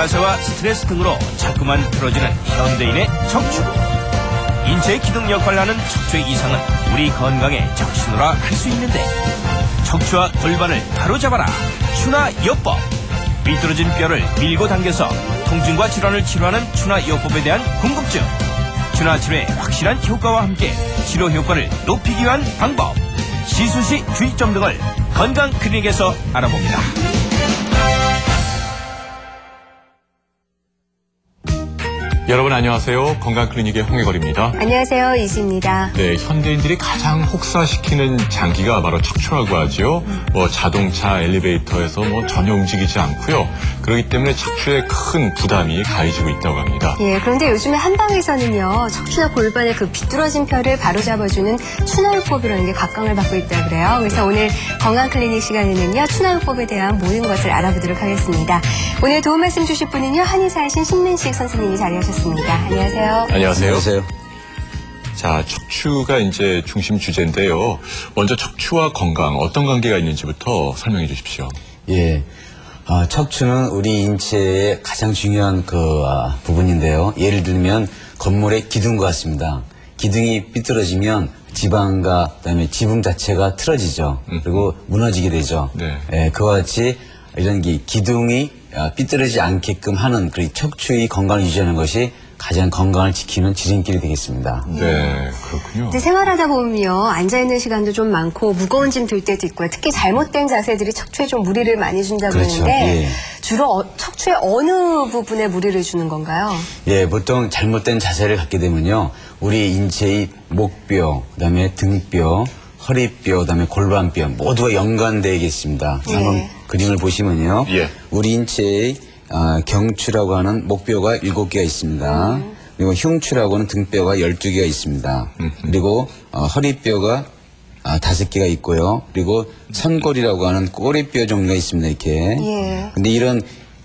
자세와 스트레스 등으로 자꾸만 틀어지는 현대인의 척추. 인체의 기둥 역할을 하는 척추의 이상은 우리 건강의 적신호라 할 수 있는데, 척추와 골반을 바로잡아라. 추나요법. 삐뚤어진 뼈를 밀고 당겨서 통증과 질환을 치료하는 추나요법에 대한 궁금증, 추나 치료의 확실한 효과와 함께 치료 효과를 높이기 위한 방법, 시술시 주의점 등을 건강 클리닉에서 알아봅니다. 여러분 안녕하세요. 건강클리닉의 홍해걸입니다. 안녕하세요. 이수입니다. 네, 현대인들이 가장 혹사시키는 장기가 바로 척추라고 하죠. 자동차, 엘리베이터에서 전혀 움직이지 않고요. 그렇기 때문에 척추에 큰 부담이 가해지고 있다고 합니다. 예, 그런데 요즘에 한방에서는요, 척추나 골반의 그 비뚤어진 뼈를 바로잡아주는 추나요법이라는 게 각광을 받고 있다고 그래요. 그래서 오늘 건강클리닉 시간에는요, 추나요법에 대한 모든 것을 알아보도록 하겠습니다. 오늘 도움 말씀 주실 분은요, 한의사이신 신민식 선생님이 자리하셨습니다. 안녕하세요. 안녕하세요. 자, 척추가 이제 중심 주제인데요. 먼저 척추와 건강 어떤 관계가 있는지부터 설명해 주십시오. 예. 척추는 우리 인체의 가장 중요한 부분인데요. 예를 들면 건물의 기둥과 같습니다. 기둥이 삐뚤어지면 지방과 그다음에 지붕 자체가 틀어지죠. 그리고 무너지게 되죠. 네. 예, 그와 같이 이런 기둥이 삐뚤어지지 않게끔 하는 그 척추의 건강을 유지하는 것이 가장 건강을 지키는 지름길이 되겠습니다. 네, 그렇군요. 근데 생활하다 보면요, 앉아있는 시간도 좀 많고 무거운 짐 들 때도 있고요. 특히 잘못된 자세들이 척추에 좀 무리를 많이 준다고 그렇죠. 하는데 예. 주로 척추의 어느 부분에 무리를 주는 건가요? 예, 보통 잘못된 자세를 갖게 되면요, 우리 인체의 목뼈, 그다음에 등뼈, 허리뼈, 그다음에 골반뼈 모두가 연관되어 있습니다. 예. 한번 그림을 보시면요, 예. 우리 인체의 경추라고 하는 목뼈가 7개가 있습니다. 그리고 흉추라고 하는 등뼈가 12개가 있습니다. 그리고 허리뼈가 5개가 있고요. 그리고 선골이라고 하는 꼬리뼈 종류가 있습니다. 이렇게. 예. 근데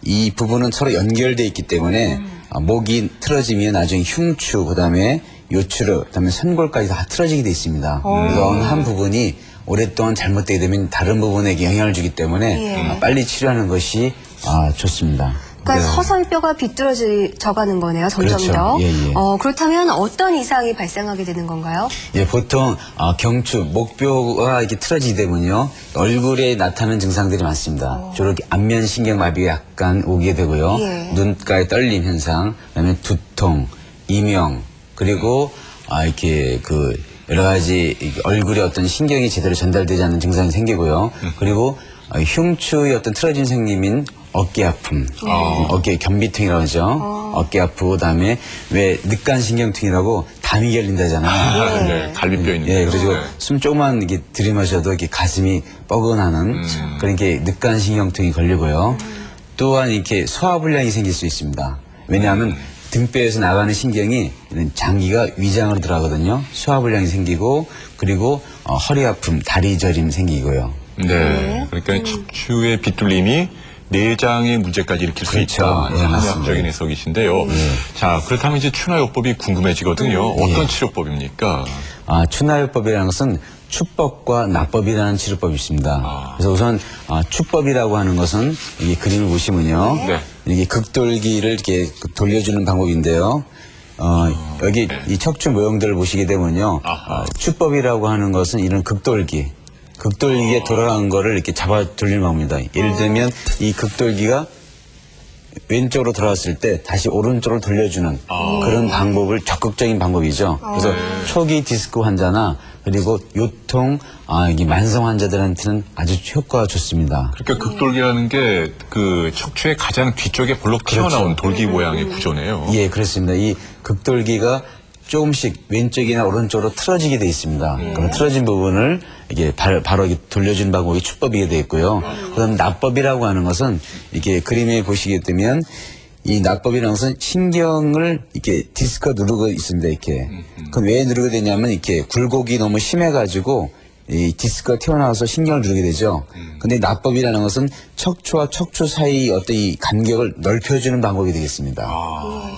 이 부분은 서로 연결되어 있기 때문에 목이 틀어지면 나중에 흉추, 그다음에 요추르, 그다음에 선골까지 다 틀어지게 돼 있습니다. 그래서 어느 한 부분이 오랫동안 잘못되게 되면 다른 부분에게 영향을 주기 때문에 예. 빨리 치료하는 것이 좋습니다. 그러니까 네. 서서히 뼈가 비뚤어져 가는 거네요, 점점 그렇죠. 더. 예, 예. 그렇다면 어떤 이상이 발생하게 되는 건가요? 예, 보통 경추, 목뼈가 이렇게 틀어지게 되면요, 얼굴에 나타나는 증상들이 많습니다. 주로 안면 신경마비가 약간 오게 되고요, 예. 눈가의 떨림 현상, 그다음에 두통, 이명, 그리고 이렇게 여러 가지 얼굴에 어떤 신경이 제대로 전달되지 않는 증상이 생기고요, 그리고 흉추의 어떤 틀어진 생김인 어깨 아픔, 어깨 겸비통이라고 하죠. 어깨 아프고, 그다음에 왜 늑간신경통이라고 담이 결린다잖아요. 네, 갈비뼈 있는. 예, 그래서 네. 숨 조금만 이렇게 들이마셔도 이렇게 가슴이 뻐근하는 그런 게 늑간신경통이 걸리고요. 또한 이렇게 소화불량이 생길 수 있습니다. 왜냐하면 등뼈에서 나가는 신경이 장기가 위장으로 들어가거든요. 소화불량이 생기고, 그리고 허리 아픔, 다리 저림 생기고요. 네, 그러니까 척추의 비뚤림이 내장의 문제까지 일으킬 수 그렇죠. 있다. 네, 한의학적인 해석이신데요. 자, 그렇다면 이제 추나요법이 궁금해지거든요. 어떤 치료법입니까? 추나요법이라는 것은 추법과 나법이라는 치료법이 있습니다. 그래서 우선 추법이라고 하는 것은 이 그림을 보시면요, 네. 이게 극돌기를 이렇게 돌려주는 방법인데요. 여기 이 척추 모형들을 보시게 되면요, 추법이라고 하는 것은 이런 극돌기에 돌아간 거를 이렇게 잡아 돌리는 겁니다. 예를 들면 이 극돌기가 왼쪽으로 돌아왔을 때 다시 오른쪽으로 돌려주는 그런 방법을 적극적인 방법이죠. 그래서 초기 디스크 환자나 그리고 요통, 이게 만성 환자들한테는 아주 효과가 좋습니다. 그러니까 극돌기라는 게 그 척추의 가장 뒤쪽에 볼록 튀어나온 돌기 모양의 구조네요. 예, 그렇습니다. 이 극돌기가 조금씩 왼쪽이나 오른쪽으로 틀어지게 돼 있습니다. 그럼 틀어진 부분을 이게 바로 이렇게 돌려주는 방법이 추법이게 돼 있고요. 그다음 나법이라고 하는 것은 이렇게 그림에 보시게 되면 이 나법이라는 것은 신경을 이렇게 디스크가 누르고 있습니다. 이렇게. 그럼 왜 누르게 되냐면 이렇게 굴곡이 너무 심해가지고 이 디스크가 튀어나와서 신경을 누르게 되죠. 근데 나법이라는 것은 척추와 척추 사이 어떤 이 간격을 넓혀주는 방법이 되겠습니다.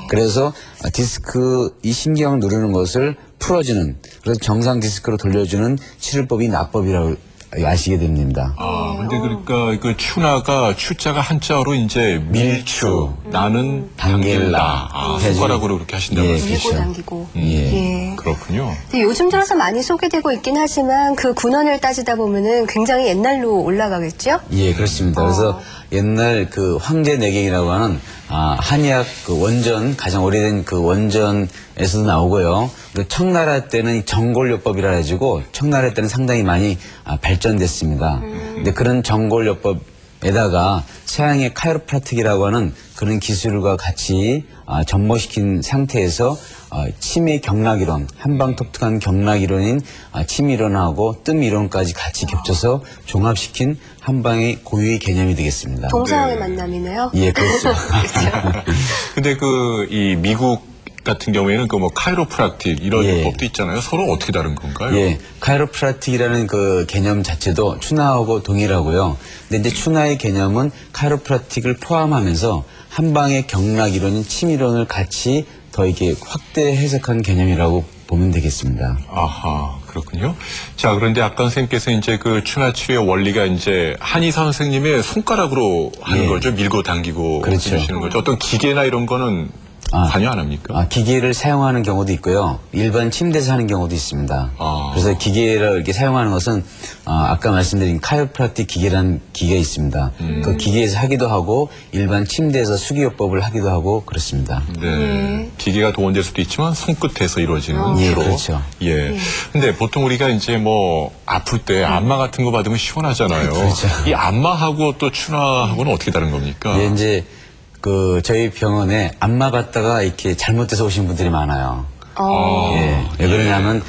그래서 디스크 이 신경을 누르는 것을 풀어주는, 그래서 정상 디스크로 돌려주는 치료법이 나법이라고 아시게 됩니다. 아, 근데 그러니까 그 추나가 추자가 한자어로 이제 밀추, 나는 당길라. 아, 손가락으로 그렇게 하신다고 예, 말씀이시죠. 밀고 당기고. 예. 그렇군요. 근데 요즘 들어서 많이 소개되고 있긴 하지만 그 군원을 따지다 보면은 굉장히 옛날로 올라가겠죠? 예, 그렇습니다. 그래서 옛날 그 황제내경이라고 하는 한의학 그 원전, 가장 오래된 그 원전에서도 나오고요. 그 청나라 때는 이 정골요법이라 가지고 청나라 때는 상당히 많이 발전됐습니다. 근데 그런 정골요법에다가 서양의 카이로프라틱이라고 하는 그런 기술과 같이 접목시킨 상태에서 치매 경락이론, 한방독특한 경락이론인 치미론하고 뜸이론까지 같이 겹쳐서 종합시킨 한방의 고유의 개념이 되겠습니다. 동서양의 만남이네요. 예, 그렇죠. 근데 이 미국 같은 경우에는 그 뭐 카이로프락틱 이런 예. 법도 있잖아요. 서로 어떻게 다른 건가요? 예, 카이로프라틱이라는 그 개념 자체도 추나하고 동일하고요. 근데 이제 추나의 개념은 카이로프라틱을 포함하면서 한방의 경락 이론인 치미론을 같이 더 이렇게 확대 해석한 개념이라고 보면 되겠습니다. 아하, 그렇군요. 자, 그런데 아까 선생님께서 이제 그 추나 치료의 원리가 이제 한의사 선생님의 손가락으로 하는 예. 거죠. 밀고 당기고 그렇죠. 해주시는 거죠. 어떤 기계나 이런 거는 관여 안 합니까? 기계를 사용하는 경우도 있고요. 일반 침대에서 하는 경우도 있습니다. 그래서 기계를 이렇게 사용하는 것은 아까 말씀드린 카이로프라틱 기계라는 기계가 있습니다. 그 기계에서 하기도 하고 일반 침대에서 수기요법을 하기도 하고 그렇습니다. 네. 기계가 도원될 수도 있지만 손끝에서 이루어지는 예, 주로. 그렇죠. 예. 근데 보통 우리가 이제 뭐 아플 때 안마 같은 거 받으면 시원하잖아요. 그렇죠. 이 안마하고 또 추나하고는 어떻게 다른 겁니까? 예, 이제 저희 병원에 안마 받다가 이렇게 잘못돼서 오신 분들이 많아요. 예. 왜 그러냐면,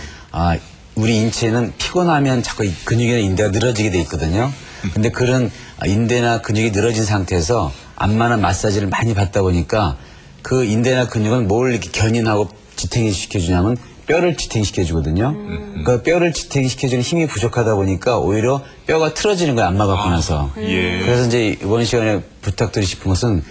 우리 인체는 피곤하면 자꾸 이 근육이나 인대가 늘어지게 돼 있거든요. 근데 그런 인대나 근육이 늘어진 상태에서 안마나 마사지를 많이 받다 보니까 그 인대나 근육은 뭘 이렇게 견인하고 지탱이 시켜주냐면 뼈를 지탱시켜주거든요. 그 뼈를 지탱시켜주는 힘이 부족하다 보니까 오히려 뼈가 틀어지는 거예요, 안마 받고 나서. 예. 그래서 이제 이번 시간에 부탁드리고 싶은 것은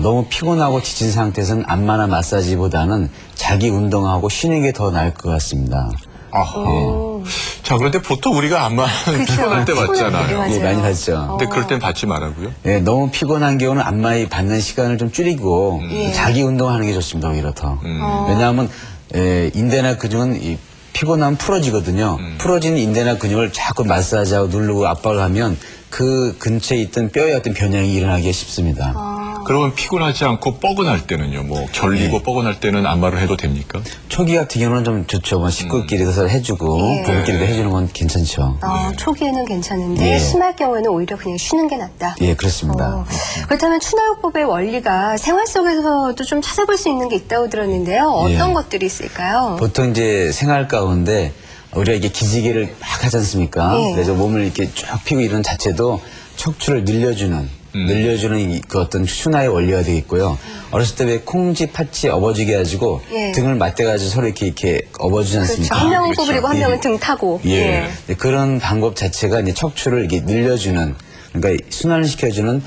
너무 피곤하고 지친 상태에서는 안마나 마사지보다는 자기 운동하고 쉬는 게 더 나을 것 같습니다. 아하. 자, 그런데 보통 우리가 안마는 피곤할 때 받잖아요. 맞아요. 예, 많이 받죠. 근데 그럴 땐 받지 말라고요? 예, 너무 피곤한 경우는 안마에 받는 시간을 좀 줄이고 자기 운동하는 게 좋습니다, 오히려 더. 왜냐하면 인대나 근육은 이 피곤하면 풀어지거든요. 풀어진 인대나 근육을 자꾸 마사지하고 누르고 압박을 하면 그 근처에 있던 뼈의 어떤 변형이 일어나기가 쉽습니다. 그러면 피곤하지 않고 뻐근할 때는요? 뭐 결리고 뻐근할 때는 안마를 해도 됩니까? 초기 같은 경우는 좀 좋죠. 뭐 식구끼리도 해주고 부부끼리도 해주는 건 괜찮죠. 초기에는 괜찮은데 예. 심할 경우에는 오히려 그냥 쉬는 게 낫다. 예, 그렇습니다. 그렇다면 추나요법의 원리가 생활 속에서도 좀 찾아볼 수 있는 게 있다고 들었는데요. 어떤 예. 것들이 있을까요? 보통 이제 생활 가운데 우리가 이게 기지개를 막 하지 않습니까? 예. 그래서 몸을 이렇게 쭉 펴고 이런 자체도 척추를 늘려주는 그 어떤 추나의 원리가 되겠고요. 어렸을 때 왜 콩쥐, 팥쥐 업어주게 해가지고 예. 등을 맞대가지고 서로 이렇게 업어주지 그렇죠. 않습니까? 한 명은 그렇죠. 꼬부리고 한 명은 등 타고. 예. 그런 방법 자체가 이제 척추를 이렇게 늘려주는, 그러니까 순환을 시켜주는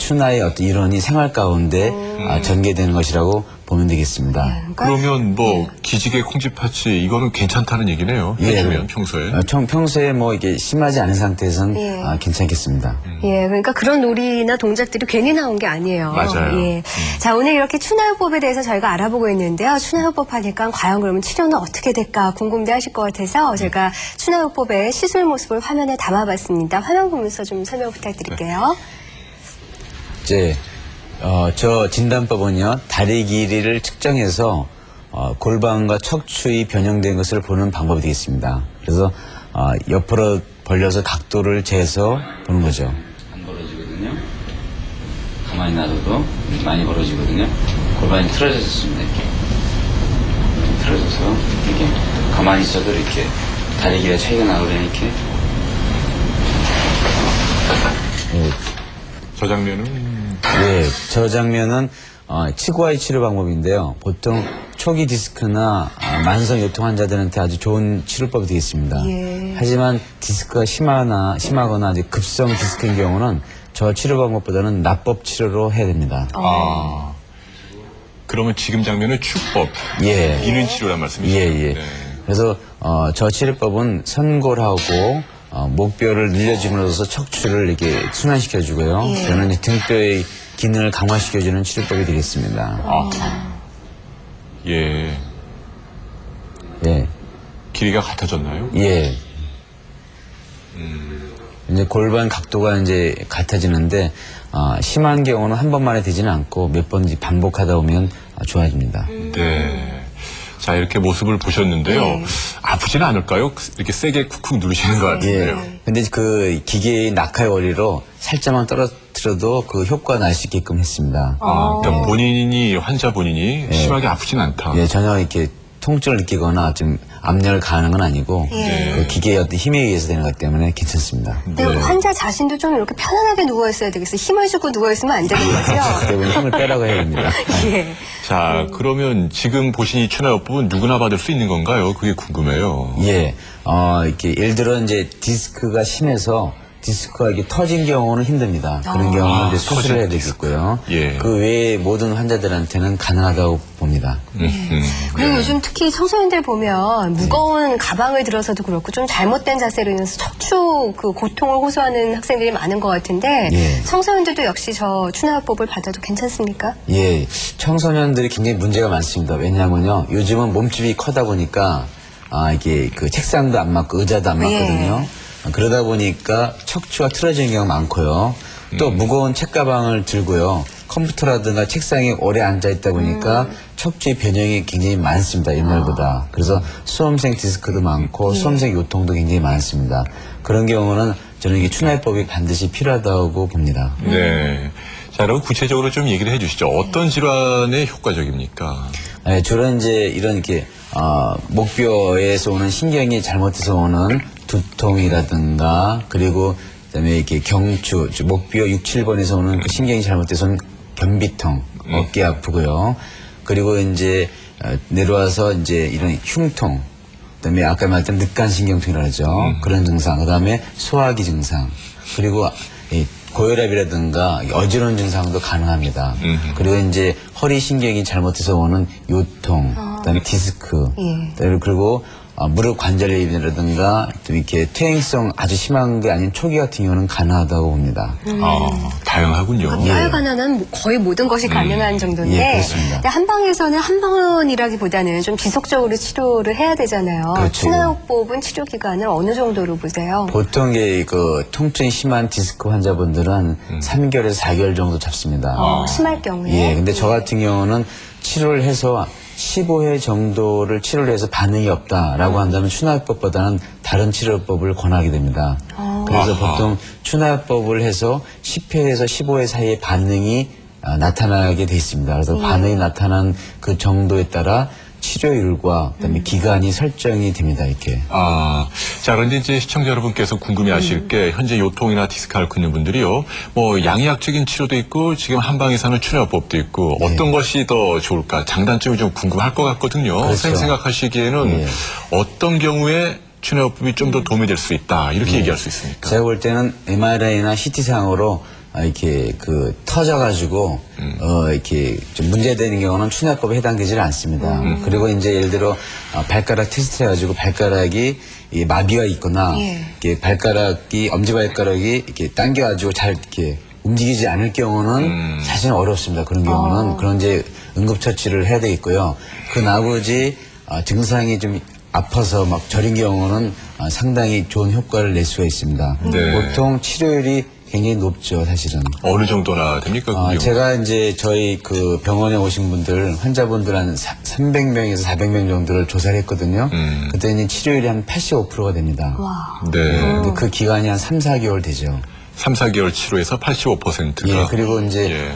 추나의 어떤 이론이 생활 가운데 전개되는 것이라고 보면 되겠습니다. 그러니까 그러면 뭐 기지개 콩쥐팥이 이거는 괜찮다는 얘기네요. 예. 해주면 평소에. 평소에 뭐 이게 심하지 않은 상태에서는 예. 괜찮겠습니다. 예, 그러니까 그런 놀이나 동작들이 괜히 나온 게 아니에요. 맞아요. 예. 자, 오늘 이렇게 추나요법에 대해서 저희가 알아보고 있는데요. 추나요법 하니까 과연 그러면 치료는 어떻게 될까 궁금해 하실 것 같아서 제가 추나요법의 시술 모습을 화면에 담아봤습니다. 화면 보면서 좀 설명 부탁드릴게요. 이제 저 진단법은요, 다리 길이를 측정해서 골반과 척추의 변형된 것을 보는 방법이 되겠습니다. 그래서 옆으로 벌려서 각도를 재서 보는 거죠. 안 벌어지거든요. 가만히 놔둬도 많이 벌어지거든요. 골반이 틀어졌습니다. 이렇게 틀어져서 이렇게 가만히 있어도 이렇게 다리 길이가 차이가 나오려니 이렇게. 저 장면은 네, 저 장면은 치과의 치료 방법인데요. 보통 초기 디스크나 만성 요통 환자들한테 아주 좋은 치료법이 되겠습니다. 예. 하지만 디스크가 심하거나 이제 급성 디스크인 경우는 저 치료 방법보다는 납법 치료로 해야 됩니다. 그러면 지금 장면은 축법, 예. 미는 치료란 말씀이시죠? 예. 네. 그래서 저 치료법은 선골하고 목뼈를 늘려줌으로써 척추를 이렇게 순환시켜주고요. 예. 저는 이제 등뼈의 기능을 강화시켜주는 치료법이 되겠습니다. 예. 예. 길이가 같아졌나요? 예. 이제 골반 각도가 이제 같아지는데, 심한 경우는 한 번만에 되지는 않고 몇 번 반복하다 보면 좋아집니다. 네. 자, 이렇게 모습을 보셨는데요. 아프지는 않을까요? 이렇게 세게 쿡쿡 누르시는 것 같은데요. 예. 근데 그 기계의 낙하의 원리로 살짝만 떨어뜨려도 그 효과가 날 수 있게끔 했습니다. 그러니까 환자 본인이 심하게 아프진 않다. 예, 전혀 이렇게 통증을 느끼거나 좀 압력을 가하는 건 아니고 그 기계의 어떤 힘에 의해서 되는 것 때문에 괜찮습니다. 근데 환자 자신도 좀 이렇게 편안하게 누워 있어야 되겠어요. 힘을 주고 누워 있으면 안 되는 거죠. 그러면 힘을 빼라고 해야 됩니다. 예. 자, 그러면 지금 보신 이 추나요법은 누구나 받을 수 있는 건가요? 그게 궁금해요. 예, 이렇게 예를 들어 이제 디스크가 심해서 디스크가 이게 터진 경우는 힘듭니다. 그런 경우는 이제 수술을 해야 되겠고요. 예. 그 외에 모든 환자들한테는 가능하다고 봅니다. 그리고 요즘 특히 청소년들 보면 무거운 가방을 들어서도 그렇고 좀 잘못된 자세로 인해서 척추 그 고통을 호소하는 학생들이 많은 것 같은데 예. 청소년들도 역시 저 추나요법을 받아도 괜찮습니까? 예, 청소년들이 굉장히 문제가 많습니다. 왜냐하면요, 요즘은 몸집이 커다 보니까 이게 그 책상도 안 맞고 의자도 안 맞거든요. 그러다 보니까 척추가 틀어지는 경우가 많고요. 또 무거운 책가방을 들고요. 컴퓨터라든가 책상에 오래 앉아 있다 보니까 척추의 변형이 굉장히 많습니다. 옛날보다. 그래서 수험생 디스크도 많고 수험생 요통도 굉장히 많습니다. 그런 경우는 저는 이게 추나요법이 반드시 필요하다고 봅니다. 네. 자, 그럼 구체적으로 좀 얘기를 해주시죠. 어떤 질환에 효과적입니까? 네, 주로 이제 이런 이렇게 목뼈에서 오는 신경이 잘못돼서 오는 두통이라든가 그리고 그다음에 이렇게 경추, 목뼈 6, 7번에서 오는 그 신경이 잘못돼서 오는 변비통, 어깨 아프고요. 그리고 이제 내려와서 이제 이런 흉통, 그다음에 아까 말했던 늑간신경통이라고 하죠. 그런 증상, 그다음에 소화기 증상, 그리고 이 고혈압이라든가 어지러운 증상도 가능합니다. 그리고 이제 허리 신경이 잘못해서 오는 요통, 그다음에 디스크, 그리고 무릎 관절염이라든가 또 이렇게 퇴행성 아주 심한 게 아닌 초기 같은 경우는 가능하다고 봅니다. 다양하군요. 혈관하는 거의 모든 것이 가능한 정도인데 예, 그렇습니다. 근데 한방에서는 한 번이라기보다는 좀 지속적으로 치료를 해야 되잖아요. 그렇죠. 추나요법은 치료 기간을 어느 정도로 보세요? 보통 그 통증이 심한 디스크 환자분들은 3개월에서 4개월 정도 잡습니다. 심할 경우에. 예, 근데 저 같은 경우는 치료를 해서 15회 정도를 치료를 해서 반응이 없다라고 한다면 추나요법보다는 다른 치료법을 권하게 됩니다. 그래서 보통 추나요법을 해서 10회에서 15회 사이에 반응이 나타나게 돼 있습니다. 그래서 반응이 나타난 그 정도에 따라 치료율과 그다음에 기간이 설정이 됩니다. 이렇게. 자, 그런데 이제 시청자 여러분께서 궁금해하실 게 현재 요통이나 디스크 앓고 있는 분들이요. 뭐 양의학적인 치료도 있고 지금 한방에서 하는 추나요법도 있고 어떤 것이 더 좋을까 장단점이 좀 궁금할 것 같거든요. 그렇죠. 선생님 생각하시기에는 어떤 경우에 추나요법이 좀 더 도움이 될 수 있다 이렇게 얘기할 수 있습니까? 제가 볼 때는 MRI나 CT상으로 이렇게 터져가지고 이렇게 좀 문제되는 경우는 추나요법에 해당되지 않습니다. 그리고 이제 예를 들어 발가락 테스트 해가지고 발가락이 마비가 있거나 이렇게 발가락이 엄지발가락이 이렇게 당겨가지고 잘 이렇게 움직이지 않을 경우는 사실은 어렵습니다. 그런 경우는 그런 이제 응급처치를 해야 되겠고요. 그 나머지 증상이 좀 아파서 막 저린 경우는 상당히 좋은 효과를 낼 수가 있습니다. 네. 보통 치료율이 굉장히 높죠, 사실은. 어느 정도나 됩니까? 그 제가 이제 저희 그 병원에 오신 분들, 환자분들 한 300명에서 400명 정도를 조사를 했거든요. 그때는 치료율이 한 85%가 됩니다. 네. 근데 그 기간이 한 3, 4개월 되죠. 3, 4개월 치료에서 85%가. 예, 그리고 이제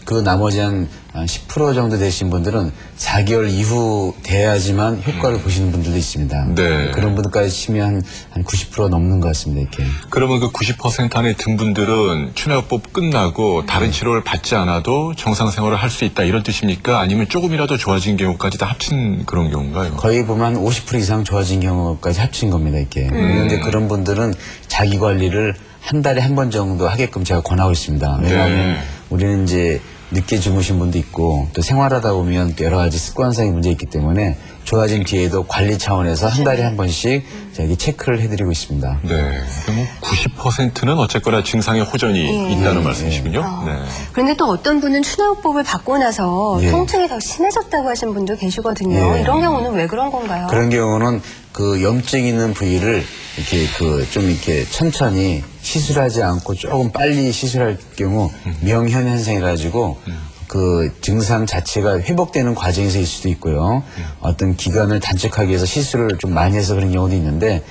그 나머지 한 10% 정도 되신 분들은 4개월 이후 돼야지만 효과를 보시는 분들도 있습니다. 네. 그런 분들까지 치면 한 90% 넘는 것 같습니다. 이렇게. 그러면 그 90% 안에 든 분들은 추나요법 끝나고 다른 치료를 받지 않아도 정상 생활을 할 수 있다 이런 뜻입니까? 아니면 조금이라도 좋아진 경우까지 다 합친 그런 경우인가요? 거의 보면 50% 이상 좋아진 경우까지 합친 겁니다. 이렇게. 그런데 그런 분들은 자기 관리를 한 달에 한 번 정도 하게끔 제가 권하고 있습니다. 왜냐하면 우리는 이제 늦게 주무신 분도 있고 또 생활하다 보면 또 여러 가지 습관성의 문제 있기 때문에 좋아진 뒤에도 관리 차원에서 한 달에 한 번씩 저기 체크를 해드리고 있습니다. 네. 뭐 90%는 어쨌거나 증상의 호전이 있다는 말씀이시군요. 네. 그런데 또 어떤 분은 추나요법을 받고 나서 예. 통증이 더 심해졌다고 하신 분도 계시거든요. 예. 이런 경우는 왜 그런 건가요? 그런 경우는 그 염증 있는 부위를 이렇게 좀 이렇게 천천히 시술하지 않고 조금 빨리 시술할 경우 명현 현상이 가지고 그 증상 자체가 회복되는 과정에서일 수도 있고요. 어떤 기간을 단축하기 위해서 시술을 좀 많이 해서 그런 경우도 있는데,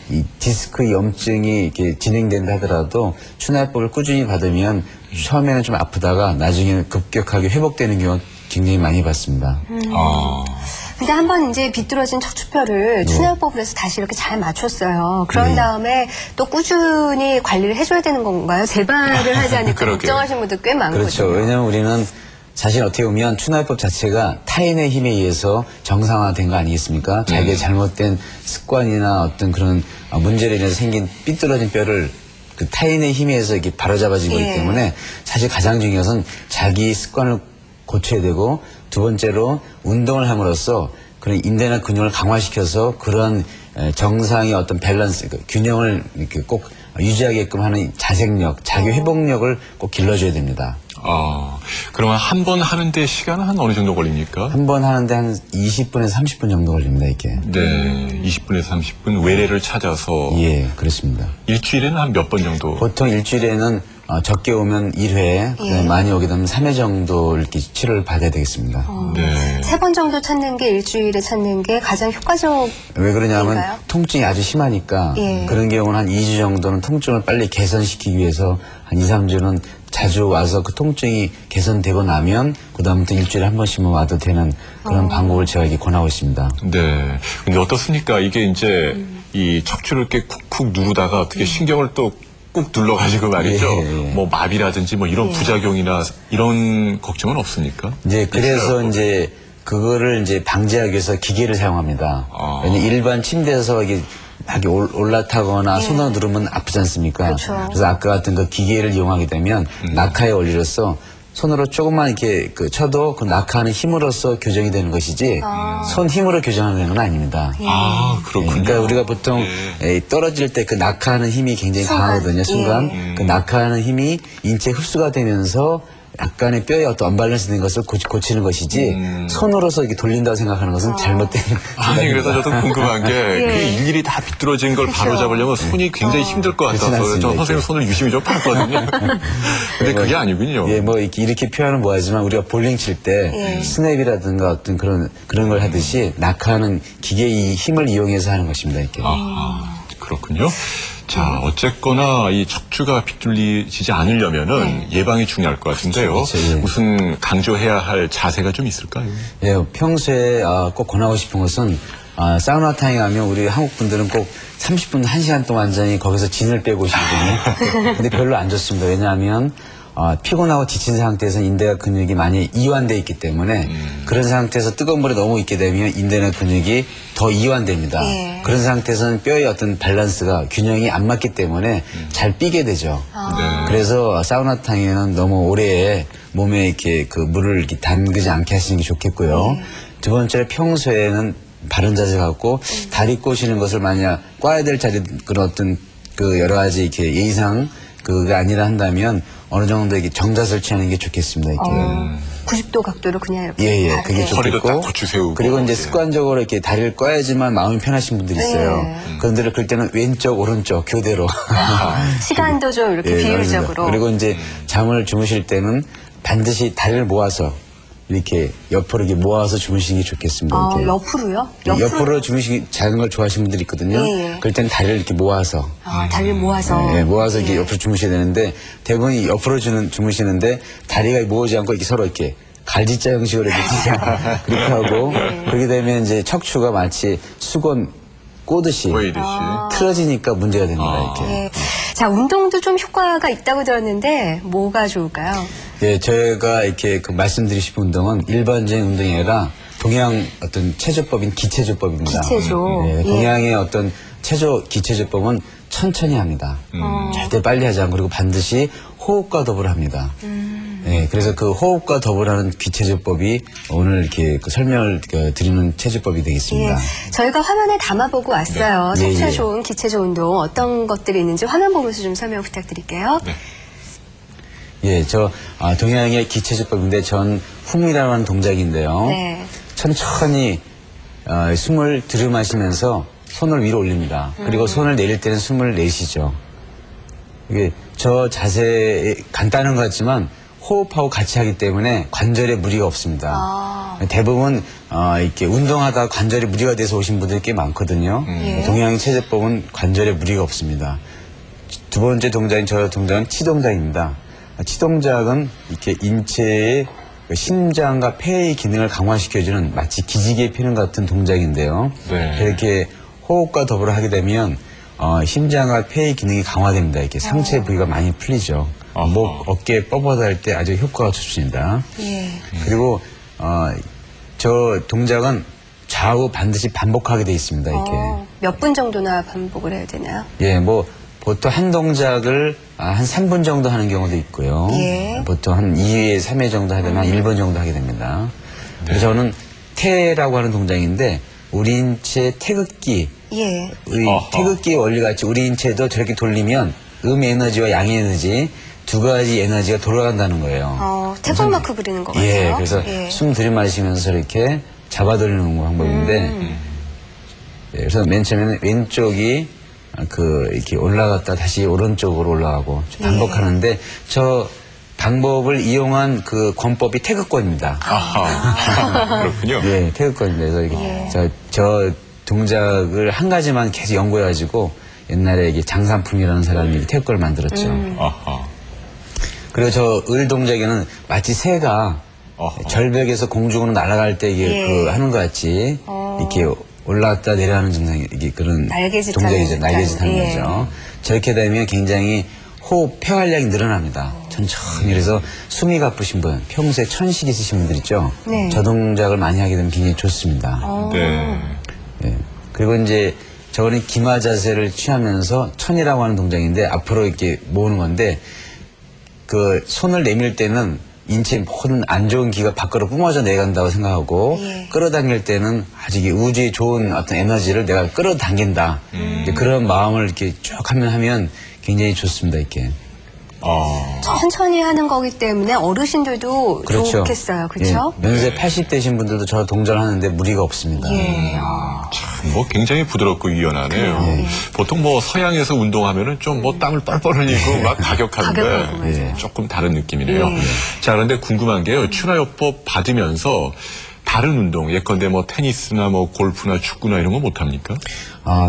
이 디스크 염증이 이렇게 진행된다 하더라도 추나요법을 꾸준히 받으면 처음에는 좀 아프다가 나중에는 급격하게 회복되는 경우 굉장히 많이 봤습니다. 근데 한번 이제 비뚤어진 척추뼈를 추나요법을 해서 다시 이렇게 잘 맞췄어요. 그런 다음에 또 꾸준히 관리를 해줘야 되는 건가요? 재발을 하지 않을까 그러게요. 걱정하시는 분들 꽤 많거든요. 그렇죠. 왜냐하면 우리는 사실 어떻게 보면 추나요법 자체가 타인의 힘에 의해서 정상화된 거 아니겠습니까? 자기의 잘못된 습관이나 어떤 그런 문제로 인해서 생긴 삐뚤어진 뼈를 그 타인의 힘에 의해서 이렇게 바로잡아진 거기 때문에 사실 가장 중요한 것은 자기 습관을 고쳐야 되고 두 번째로 운동을 함으로써 그런 인대나 근육을 강화시켜서 그런 정상의 어떤 밸런스, 균형을 이렇게 꼭 유지하게끔 하는 자생력, 자기 회복력을 꼭 길러줘야 됩니다. 그러면 한 번 하는데 시간은 한 어느 정도 걸립니까? 한 번 하는데 한 20분에서 30분 정도 걸립니다, 이게. 네. 20분에서 30분 외래를 찾아서 예, 그렇습니다. 일주일에는 한 몇 번 정도? 보통 일주일에는 적게 오면 1회, 그다음에 많이 오게 되면 3회 정도 이렇게 치료를 받아야 되겠습니다. 네. 3번 정도 찾는 게 일주일에 찾는 게 가장 효과적. 왜 그러냐면 그런가요? 통증이 아주 심하니까 예. 그런 경우는 한 2주 정도는 통증을 빨리 개선시키기 위해서 한 2, 3주는 자주 와서 그 통증이 개선되고 나면 그다음부터 일주일에 한 번씩만 와도 되는 그런 방법을 제가 이렇게 권하고 있습니다. 네. 근데 어떻습니까? 이게 이제 이 척추를 이렇게 쿡쿡 누르다가 어떻게 신경을 또 꾹 눌러가지고 말이죠. 예. 뭐 마비라든지 뭐 이런 부작용이나 이런 걱정은 없습니까? 이제 그래서 이제 그거를 이제 방지하기 위해서 기계를 사용합니다. 왜냐면 일반 침대에서 이게 막 올라타거나 손으로 누르면 아프지 않습니까? 그렇죠. 그래서 아까 같은 그 기계를 이용하게 되면 낙하의 원리로서 손으로 조금만 이렇게 쳐도 그 낙하하는 힘으로써 교정이 되는 것이지 손 힘으로 교정하는 건 아닙니다. 그렇군요. 그러니까 우리가 보통 떨어질 때 그 낙하하는 힘이 굉장히 강하거든요. 순간 그 낙하하는 힘이 인체에 흡수가 되면서 약간의 뼈에 어떤 언밸런스 된 것을 고치는 것이지 손으로서 이렇게 돌린다고 생각하는 것은 잘못된 아니 그래서 저도 궁금한 게 그게 일일이 다 비뚤어진 걸 바로 잡으려면 손이 굉장히 힘들 것 그렇진 같아서 않습니다, 저 선생님 손을 유심히 좀 봤거든요. 근데 그게 아니군요. 예, 뭐 이렇게 표현은 뭐하지만 우리가 볼링 칠 때 스냅이라든가 어떤 그런 걸 하듯이 낙하하는 기계의 힘을 이용해서 하는 것입니다. 이렇게. 그렇군요. 자, 어쨌거나 이 척추가 비뚤어지지 않으려면은 예방이 중요할 것 같은데요. 그렇죠. 예. 무슨 강조해야 할 자세가 좀 있을까요? 예, 평소에 꼭 권하고 싶은 것은 사우나 타임 하면 우리 한국 분들은 꼭 30분, 1시간 동안 완전히 거기서 진을 빼고 오시거든요. 근데 별로 안 좋습니다. 왜냐하면 피곤하고 지친 상태에서 인대와 근육이 많이 이완되어 있기 때문에 그런 상태에서 뜨거운 물에 너무 있게 되면 인대나 근육이 더 이완됩니다. 예. 그런 상태에서는 뼈의 어떤 밸런스가 균형이 안 맞기 때문에 잘 삐게 되죠. 그래서 사우나탕에는 너무 오래 몸에 이렇게 그 물을 이렇게 담그지 않게 하시는 게 좋겠고요. 두 번째로 평소에는 바른 자세 갖고 다리 꼬시는 것을 만약 꽈야 될 자리 그런 어떤 그 여러 가지 이렇게 예의상 그가 아니라 한다면 어느 정도 이렇게 정자세를 취하는 게 좋겠습니다. 이렇게. 90도 각도로 그냥 이렇게. 예, 그게 허리도 딱 좋겠고. 거추 세우고. 그리고 이제 습관적으로 이렇게 다리를 꺼야지만 마음이 편하신 분들이 있어요. 그런데 그럴 때는 왼쪽, 오른쪽 교대로. 시간도 좀 이렇게 예, 비율적으로. 그리고 이제 잠을 주무실 때는 반드시 다리를 모아서 이렇게 옆으로 이렇게 모아서 주무시는 게 좋겠습니다. 이렇게. 옆으로요? 옆으로 주무시기 자는 걸 좋아하시는 분들이 있거든요. 예. 그럴 때는 다리를 이렇게 모아서. 다리를 모아서. 예, 모아서 이렇게 옆으로 주무셔야 되는데 대부분 옆으로 주무시는데 다리가 모으지 않고 이렇게 서로 이렇게 갈지자 형식으로 이렇게 그렇게 하고 그렇게 되면 이제 척추가 마치 수건 꼬듯이 보이듯이. 틀어지니까 문제가 됩니다. 이렇게. 예. 자, 운동도 좀 효과가 있다고 들었는데 뭐가 좋을까요? 예, 저희가 이렇게 말씀드리고 싶은 운동은 일반적인 운동이 아니라 동양 어떤 체조법인 기체조법입니다. 기체조. 예, 동양의 어떤 기체조법은 천천히 합니다. 절대 빨리 하지 않고 그리고 반드시 호흡과 더불어 합니다. 네, 그래서 그 호흡과 더불어하는 귀체조법이 오늘 이렇게 그 설명을 드리는 체조법이 예, 되겠습니다. 저희가 화면에 담아보고 왔어요. 네. 척추에 예, 예. 좋은 기체조 운동 어떤 것들이 있는지 화면 보면서 좀 설명 부탁드릴게요. 네. 예, 동양의 기체조법인데 전 훔이라고 하는 동작인데요. 네. 천천히 숨을 들이마시면서 손을 위로 올립니다. 그리고 손을 내릴 때는 숨을 내쉬죠. 이게 저 자세 간단한 것 같지만 호흡하고 같이 하기 때문에 관절에 무리가 없습니다. 아. 대부분 이렇게 운동하다 관절에 무리가 돼서 오신 분들이 꽤 많거든요. 예. 동양 체조법은 관절에 무리가 없습니다. 두 번째 동작인 저 동작은 치동작입니다. 치동작은 이렇게 인체의 심장과 폐의 기능을 강화시켜주는 마치 기지개 피는 같은 동작인데요. 네. 이렇게 호흡과 더불어 하게 되면 심장과 폐의 기능이 강화됩니다. 이렇게 상체 부위가 많이 풀리죠. 목, 어깨 뻣뻣할 할 때 아주 효과가 좋습니다. 예. 그리고 저 동작은 좌우 반드시 반복하게 돼 있습니다. 이렇게. 몇 분 정도나 반복을 해야 되나요? 예, 보통 한 동작을 한 3분 정도 하는 경우도 있고요. 예. 보통 한 2회, 3회 정도 하려면 한 1분 정도 하게 됩니다. 그래서 저는 태라고 하는 동작인데 우리 인체 태극기, 예. 태극기의 원리같이 우리 인체도 저렇게 돌리면 에너지와 양 에너지 두 가지 에너지가 돌아간다는 거예요. 태극마크 그리는 것 같아요. 예, 그래서 예. 숨 들이마시면서 이렇게 잡아돌리는 방법인데, 예, 그래서 맨 처음에는 왼쪽이 이렇게 올라갔다 다시 오른쪽으로 올라가고 반복하는데, 저 방법을 이용한 그 권법이 태극권입니다. 그렇군요. 예, 태극권입니다. 그래서 이게 저 동작을 한 가지만 계속 연구해가지고 옛날에 이게 장산품이라는 사람이 태극권을 만들었죠. 아하. 그리고 저 을 동작에는 마치 새가 절벽에서 공중으로 날아갈 때 이게 예. 하는 것 같이 이렇게 올라갔다 내려가는 증상이 이게 그런 날개짓 동작이죠. 하는 날개짓 하는 예. 거죠. 저렇게 되면 굉장히 호흡 폐활량이 늘어납니다. 천천히. 그래서 숨이 가쁘신 분, 평소에 천식 있으신 분들 있죠. 네. 저 동작을 많이 하게 되면 굉장히 좋습니다. 네. 예. 그리고 이제 저거는 기마 자세를 취하면서 천이라고 하는 동작인데 앞으로 이렇게 모으는 건데 그 손을 내밀 때는 인체 모든 안 좋은 기가 밖으로 뿜어져 내간다고 생각하고 예. 끌어당길 때는 아주 이게 우주의 좋은 어떤 에너지를 내가 끌어당긴다. 이제 그런 마음을 이렇게 쭉 하면 굉장히 좋습니다. 이렇게. 천천히 하는 거기 때문에 어르신들도 그렇죠. 좋겠어요. 그렇죠? 예. 연세 80대신 분들도 저 동작을 하는데 무리가 없습니다. 예. 참, 굉장히 부드럽고 유연하네요. 보통 서양에서 운동하면은 좀 땀을 뻘뻘 흘리고 막 가격한데 가격하고 맞아요. 조금 다른 느낌이네요. 자, 그런데 궁금한 게요. 추나요법 받으면서 다른 운동, 예컨대 테니스나 골프나 축구나 이런 거 못합니까?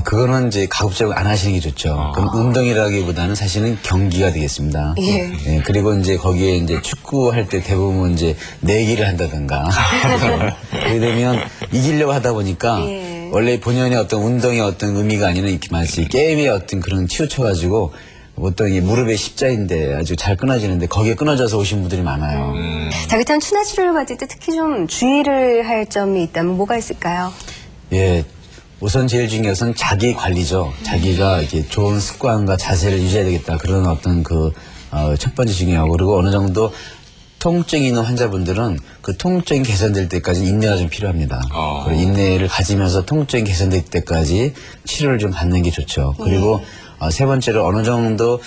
그거는 이제 가급적 안 하시는 게 좋죠. 그럼 운동이라기보다는 사실은 경기가 되겠습니다. 예. 예, 그리고 이제 거기에 이제 축구할 때 대부분 이제 내기를 한다든가. 그러게 되면 이기려고 하다 보니까 예. 원래 본연의 어떤 운동의 어떤 의미가 아니라 이렇게 마치 게임의 어떤 그런 치우쳐가지고 보통 이 무릎에 십자인데 아주 잘 끊어지는데 거기에 끊어져서 오신 분들이 많아요. 자, 그렇다면 추나 치료를 받을 때 특히 좀 주의를 할 점이 있다면 뭐가 있을까요? 예. 우선 제일 중요한 것은 자기 관리죠. 자기가 이렇게 좋은 습관과 자세를 유지해야 되겠다. 그런 어떤 첫 번째 중요하고, 그리고 어느 정도 통증이 있는 환자분들은 그 통증이 개선될 때까지 인내가 좀 필요합니다. 그리고 인내를 가지면서 통증이 개선될 때까지 치료를 좀 받는 게 좋죠. 그리고 세 번째로 어느 정도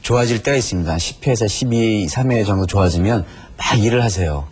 좋아질 때가 있습니다. 10회에서 12, 3회 정도 좋아지면 막 일을 하세요.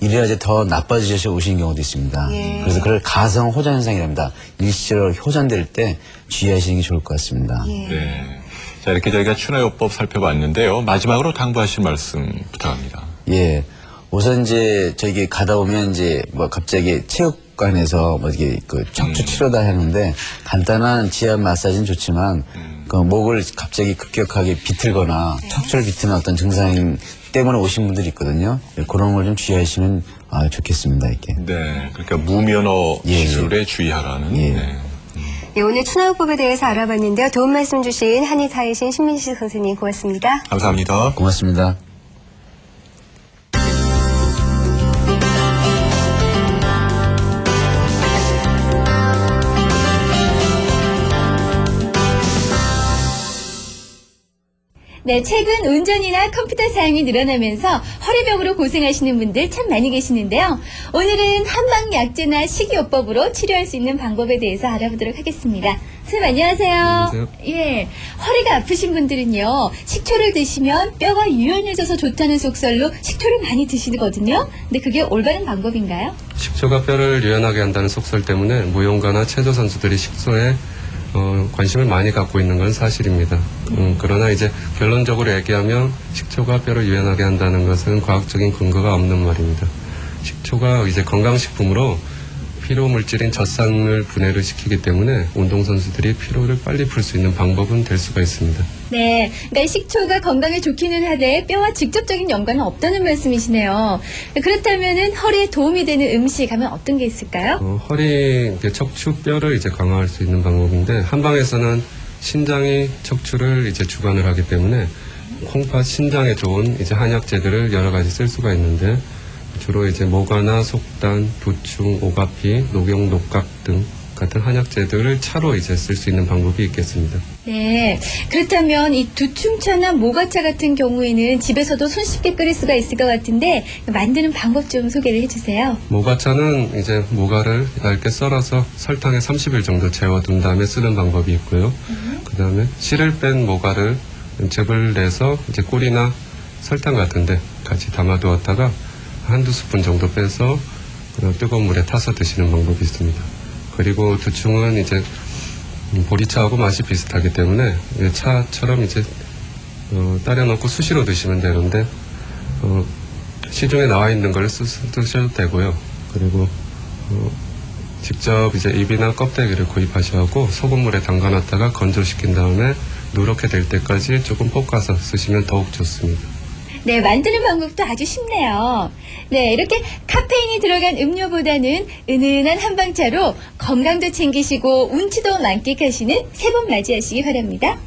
일을 하지 더 나빠지셔서 오시는 경우도 있습니다. 그래서 그걸 가성 호전 현상이랍니다. 일시적으로 호전될 때 주의하시는 게 좋을 것 같습니다. 네. 자, 이렇게 저희가 추나요법 살펴봤는데요. 마지막으로 당부하실 말씀 부탁합니다. 예. 우선 이제 저기 가다 보면 이제 갑자기 체육관에서 이게 척추 치료다 하는데 간단한 지압 마사지는 좋지만 그 목을 갑자기 급격하게 비틀거나 척추를 비트는 어떤 증상 때문에 오신 분들이 있거든요. 그런 걸 좀 주의하시면 좋겠습니다. 이렇게. 네. 그러니까 무면허 시술에 주의하라는. 예. 네. 예, 오늘 추나요법에 대해서 알아봤는데요. 도움 말씀 주신 한의사이신 신민식 선생님 고맙습니다. 감사합니다. 고맙습니다. 네, 최근 운전이나 컴퓨터 사용이 늘어나면서 허리병으로 고생하시는 분들 참 많이 계시는데요. 오늘은 한방약제나 식이요법으로 치료할 수 있는 방법에 대해서 알아보도록 하겠습니다. 선생님 안녕하세요. 안녕하세요. 예, 허리가 아프신 분들은요, 식초를 드시면 뼈가 유연해져서 좋다는 속설로 식초를 많이 드시거든요. 근데 그게 올바른 방법인가요? 식초가 뼈를 유연하게 한다는 속설 때문에 무용가나 체조 선수들이 식초에 관심을 많이 갖고 있는 건 사실입니다. 그러나 이제 결론적으로 얘기하면 식초가 뼈를 유연하게 한다는 것은 과학적인 근거가 없는 말입니다. 식초가 이제 건강식품으로 피로 물질인 젖산을 분해를 시키기 때문에 운동선수들이 피로를 빨리 풀 수 있는 방법은 될 수가 있습니다. 네, 그러니까 식초가 건강에 좋기는 하되 뼈와 직접적인 연관은 없다는 말씀이시네요. 그렇다면은 허리에 도움이 되는 음식 하면 어떤 게 있을까요? 허리 척추뼈를 이제 강화할 수 있는 방법인데 한방에서는 신장이 척추를 이제 주관을 하기 때문에 콩팥 신장에 좋은 이제 한약재들을 여러 가지 쓸 수가 있는데 주로 이제 모가나 속단, 도충, 오가피, 녹용, 녹각 등 같은 한약재들을 차로 이제 쓸 수 있는 방법이 있겠습니다. 네, 그렇다면 이 두충차나 모가차 같은 경우에는 집에서도 손쉽게 끓일 수가 있을 것 같은데 만드는 방법 좀 소개를 해주세요. 모가차는 이제 모가를 얇게 썰어서 설탕에 30일 정도 재워둔 다음에 쓰는 방법이 있고요. 그 다음에 씨를 뺀 모가를 즙을 내서 이제 꿀이나 설탕 같은데 같이 담아두었다가 한두 스푼 정도 빼서 뜨거운 물에 타서 드시는 방법이 있습니다. 그리고 두충은 이제 보리차하고 맛이 비슷하기 때문에 차처럼 이제 따려 넣고 수시로 드시면 되는데 시중에 나와 있는 걸 쓰셔도 되고요. 그리고 직접 이제 잎이나 껍데기를 구입하셔고 소금물에 담가놨다가 건조시킨 다음에 누렇게 될 때까지 조금 볶아서 쓰시면 더욱 좋습니다. 네, 만드는 방법도 아주 쉽네요. 네, 이렇게 카페인이 들어간 음료보다는 은은한 한방차로 건강도 챙기시고 운치도 만끽하시는 새 봄 맞이하시기 바랍니다.